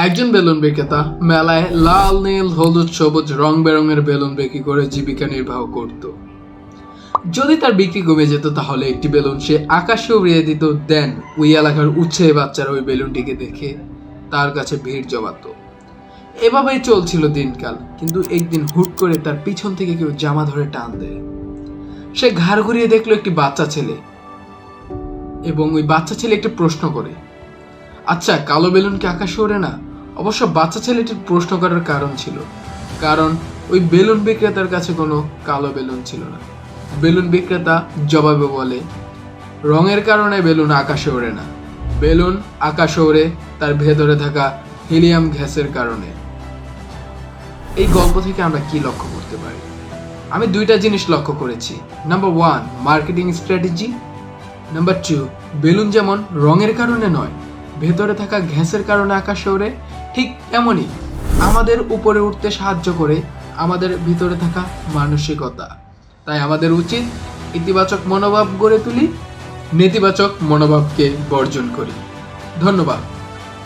একজন বেলুন বিক্রেতা মেলায় লাল, নীল, হলুদ, সবুজ রং বেরঙের বেলুন বিক্রি করে জীবিকা নির্বাহ করত। যদি তার বিক্রি কমে যেত তাহলে একটি বেলুন সে আকাশে উড়িয়ে দিত। দেন ওই এলাকার উৎসাহী বাচ্চারা ওই বেলুনটিকে দেখে তার কাছে ভিড় জমাতো। এভাবেই চলছিল দিনকাল। কিন্তু একদিন হুট করে তার পিছন থেকে কেউ জামা ধরে টান দেয়। সে ঘাড় ঘুরিয়ে দেখলো একটি বাচ্চা ছেলে, এবং ওই বাচ্চা ছেলে একটি প্রশ্ন করে, আচ্ছা, কালো বেলুন কি আকাশে ওড়ে না? অবশ্য বাচ্চা ছেলেটির প্রশ্ন করার কারণ ছিল, কারণ ওই বেলুন বিক্রেতার কাছে কোনো কালো বেলুন ছিল না। বেলুন বিক্রেতা জবাবে বলে, রঙের কারণে বেলুন আকাশে ওড়ে না, বেলুন আকাশে ওড়ে তার ভেতরে থাকা হিলিয়াম গ্যাসের কারণে। এই গল্প থেকে আমরা কি লক্ষ্য করতে পারি? আমি দুইটা জিনিস লক্ষ্য করেছি। Number 1, marketing strategy. Number 2, balloon যেমন রঙের কারণে নয়, ভেতরে থাকা গ্যাসের কারণে আকাশে ওড়ে, ঠিক এমনই আমাদের উপরে উঠতে সাহায্য করে আমাদের ভিতরে থাকা মানসিকতা। তাই আমাদের উচিত ইতিবাচক মনোভাব গড়ে তুলি, নেতিবাচক মনোভাবকে বর্জন করি। ধন্যবাদ।